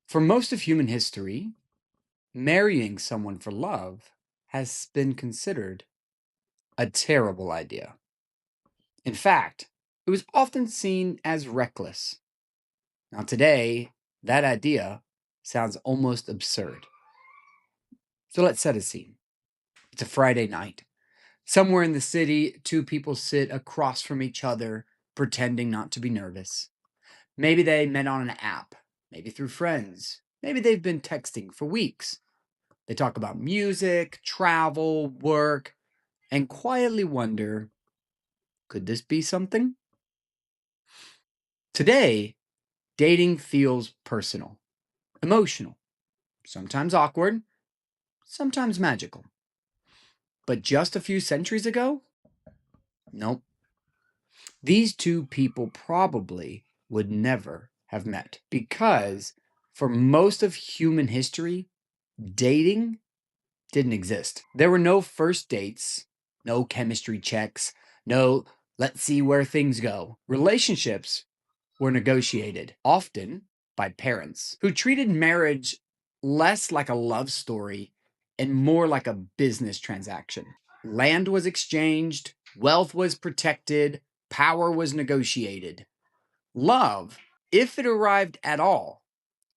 For most of human history, marrying someone for love has been considered a terrible idea. In fact, it was often seen as reckless. Now, today, that idea sounds almost absurd. So let's set a scene. It's a Friday night. Somewhere in the city, two people sit across from each other, pretending not to be nervous. Maybe they met on an app, maybe through friends, maybe they've been texting for weeks. They talk about music, travel, work, and quietly wonder, could this be something? Today, dating feels personal, emotional, sometimes awkward, sometimes magical. But just a few centuries ago? Nope. These two people probably would never have met because for most of human history, dating didn't exist. There were no first dates, no chemistry checks, no let's see where things go. Relationships were negotiated, often by parents who treated marriage less like a love story and more like a business transaction. Land was exchanged, wealth was protected, power was negotiated. Love, if it arrived at all,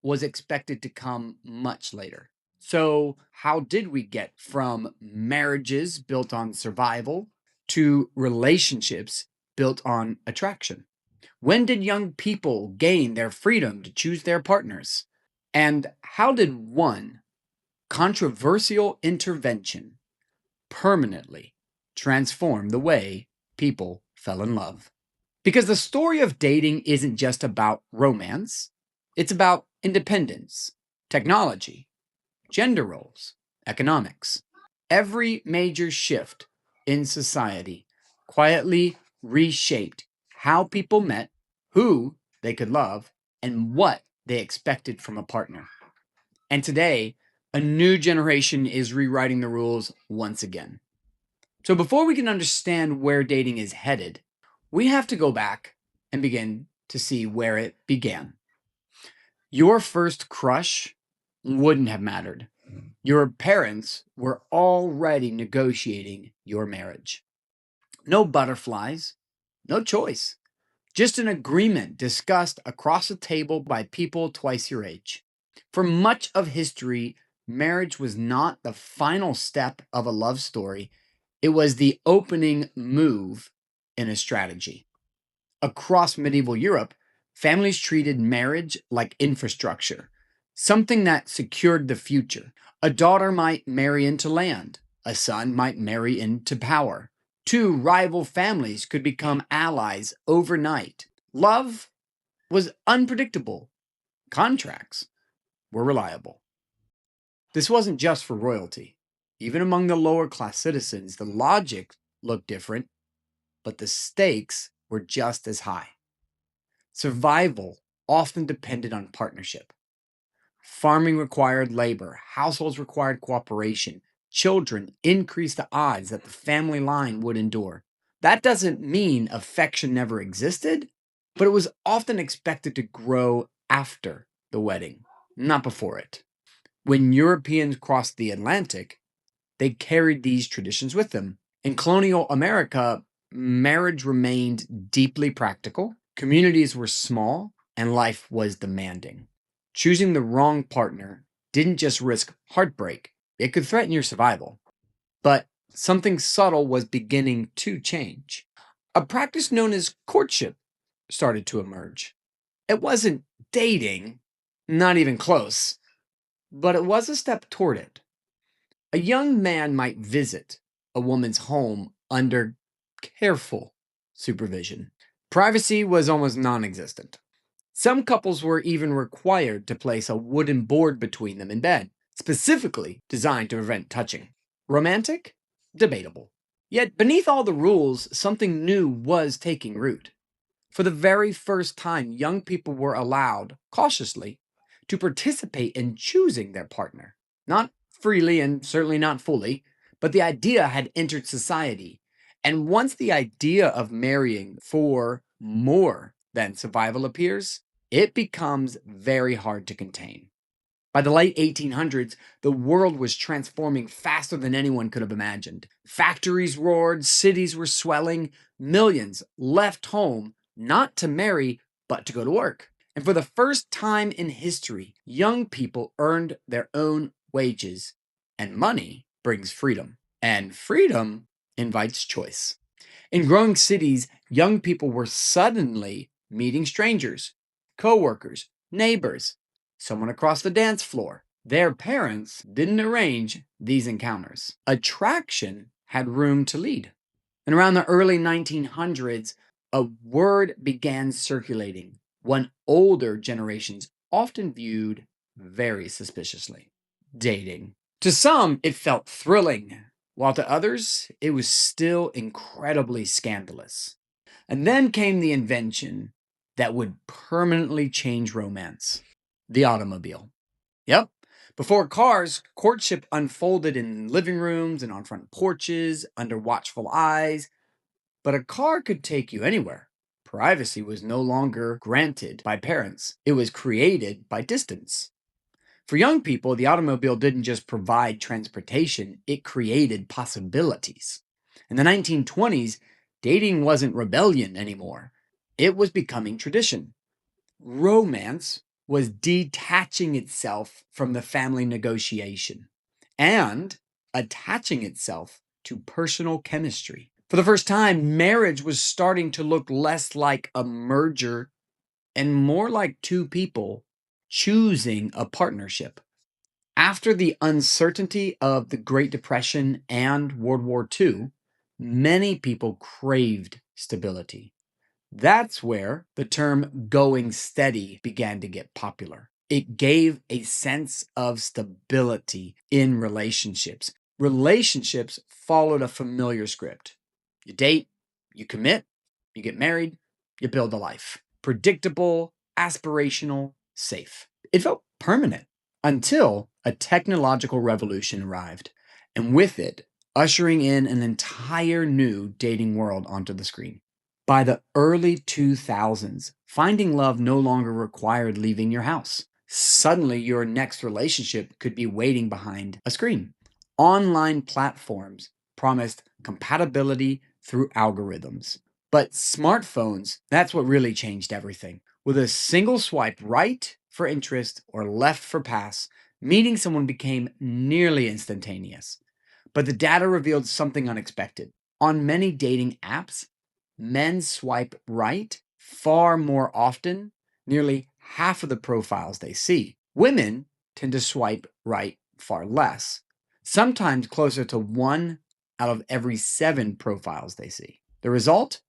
was expected to come much later. So, how did we get from marriages built on survival to relationships built on attraction? When did young people gain their freedom to choose their partners? And how did one controversial intervention permanently transform the way people fell in love? Because the story of dating isn't just about romance, it's about independence, technology, gender roles, economics. Every major shift in society quietly reshaped how people met, who they could love, and what they expected from a partner. And today, a new generation is rewriting the rules once again. So before we can understand where dating is headed, we have to go back and begin to see where it began. Your first crush wouldn't have mattered. Your parents were already negotiating your marriage. No butterflies, no choice, just an agreement discussed across a table by people twice your age. For much of history, marriage was not the final step of a love story, it was the opening move in a strategy. Across medieval Europe, families treated marriage like infrastructure, something that secured the future. A daughter might marry into land, a son might marry into power. Two rival families could become allies overnight. Love was unpredictable, contracts were reliable. This wasn't just for royalty. Even among the lower class citizens, the logic looked different, but the stakes were just as high. Survival often depended on partnership. Farming required labor, households required cooperation, children increased the odds that the family line would endure. That doesn't mean affection never existed, but it was often expected to grow after the wedding, not before it. When Europeans crossed the Atlantic, they carried these traditions with them. In colonial America, marriage remained deeply practical, communities were small, and life was demanding. Choosing the wrong partner didn't just risk heartbreak, it could threaten your survival. But something subtle was beginning to change. A practice known as courtship started to emerge. It wasn't dating, not even close, but it was a step toward it. A young man might visit a woman's home under careful supervision. Privacy was almost non existent. Some couples were even required to place a wooden board between them in bed, specifically designed to prevent touching. Romantic? Debatable. Yet, beneath all the rules, something new was taking root. For the very first time, young people were allowed, cautiously, to participate in choosing their partner. Not freely and certainly not fully, but the idea had entered society. And once the idea of marrying for more than survival appears, it becomes very hard to contain. By the late 1800s, the world was transforming faster than anyone could have imagined. Factories roared, cities were swelling, millions left home not to marry, but to go to work. And for the first time in history, young people earned their own wages, and money brings freedom. And freedom invites choice. In growing cities, young people were suddenly meeting strangers, coworkers, neighbors, someone across the dance floor. Their parents didn't arrange these encounters. Attraction had room to lead. And around the early 1900s, a word began circulating, one older generations often viewed very suspiciously: dating. To some, it felt thrilling, while to others, it was still incredibly scandalous. And then came the invention that would permanently change romance: the automobile. Yep. Before cars, courtship unfolded in living rooms and on front porches, under watchful eyes. But a car could take you anywhere. Privacy was no longer granted by parents, it was created by distance. For young people, the automobile didn't just provide transportation, it created possibilities. In the 1920s, dating wasn't rebellion anymore, it was becoming tradition. Romance was detaching itself from the family negotiation and attaching itself to personal chemistry. For the first time, marriage was starting to look less like a merger and more like two people choosing a partnership. After the uncertainty of the Great Depression and World War II, many people craved stability. That's where the term going steady began to get popular. It gave a sense of stability in relationships. Relationships followed a familiar script. You date, you commit, you get married, you build a life. Predictable, aspirational, safe. It felt permanent until a technological revolution arrived, and with it, ushering in an entire new dating world onto the screen. By the early 2000s, finding love no longer required leaving your house. Suddenly, your next relationship could be waiting behind a screen. Online platforms promised compatibility through algorithms. But smartphones, that's what really changed everything. With a single swipe right for interest or left for pass, meeting someone became nearly instantaneous. But the data revealed something unexpected. On many dating apps, men swipe right far more often, nearly half of the profiles they see. Women tend to swipe right far less, sometimes closer to 1 out of every 7 profiles they see. The result?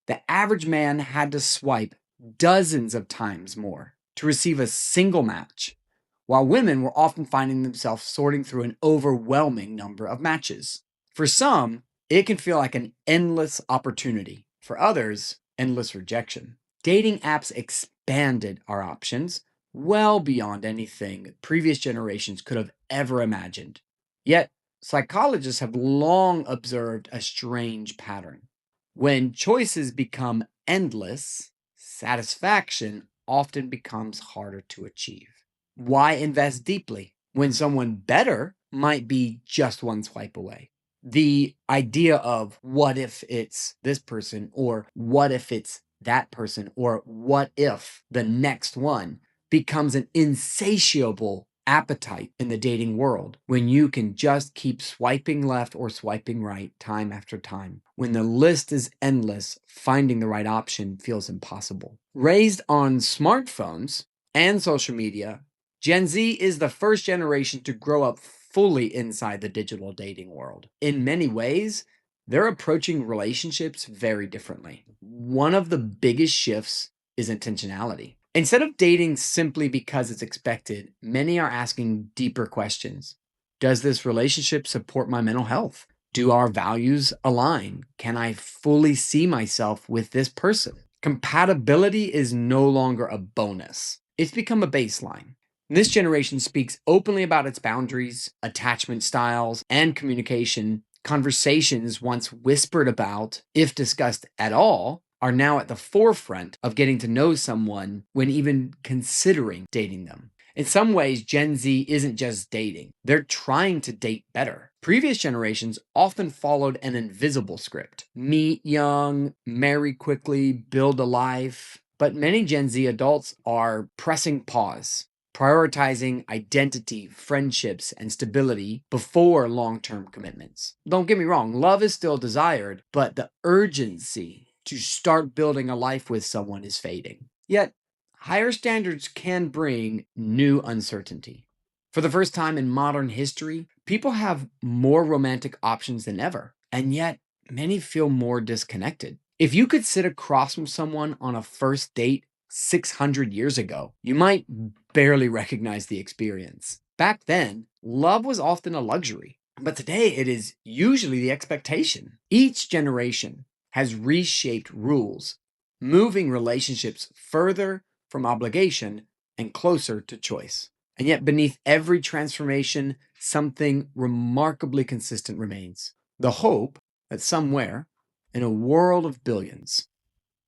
The average man had to swipe dozens of times more to receive a single match, while women were often finding themselves sorting through an overwhelming number of matches. For some, it can feel like an endless opportunity. For others, endless rejection. Dating apps expanded our options well beyond anything previous generations could have ever imagined. Yet, psychologists have long observed a strange pattern. When choices become endless, satisfaction often becomes harder to achieve. Why invest deeply when someone better might be just one swipe away? The idea of what if it's this person, or what if it's that person, or what if the next one becomes an insatiable appetite in the dating world when you can just keep swiping left or swiping right time after time. When the list is endless, finding the right option feels impossible. Raised on smartphones and social media, Gen Z is the first generation to grow up fully inside the digital dating world. In many ways, they're approaching relationships very differently. One of the biggest shifts is intentionality. Instead of dating simply because it's expected, many are asking deeper questions. Does this relationship support my mental health? Do our values align? Can I fully see myself with this person? Compatibility is no longer a bonus. It's become a baseline. This generation speaks openly about its boundaries, attachment styles, and communication. Conversations once whispered about, if discussed at all, are now at the forefront of getting to know someone when even considering dating them. In some ways, Gen Z isn't just dating, they're trying to date better. Previous generations often followed an invisible script: meet young, marry quickly, build a life. But many Gen Z adults are pressing pause, prioritizing identity, friendships, and stability before long term commitments. Don't get me wrong, love is still desired, but the urgency to start building a life with someone is fading. Yet, higher standards can bring new uncertainty. For the first time in modern history, people have more romantic options than ever, and yet many feel more disconnected. If you could sit across from someone on a first date 600 years ago, you might barely recognize the experience. Back then, love was often a luxury, but today it is usually the expectation. Each generation has reshaped rules, moving relationships further from obligation and closer to choice. And yet, beneath every transformation, something remarkably consistent remains: the hope that somewhere, in a world of billions,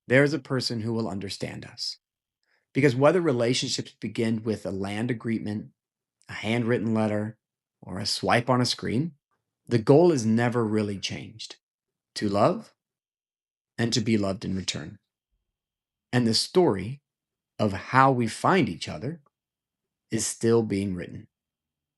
there is a person who will understand us. Because whether relationships begin with a land agreement, a handwritten letter, or a swipe on a screen, the goal is never really changed: to love and to be loved in return. And the story of how we find each other is still being written.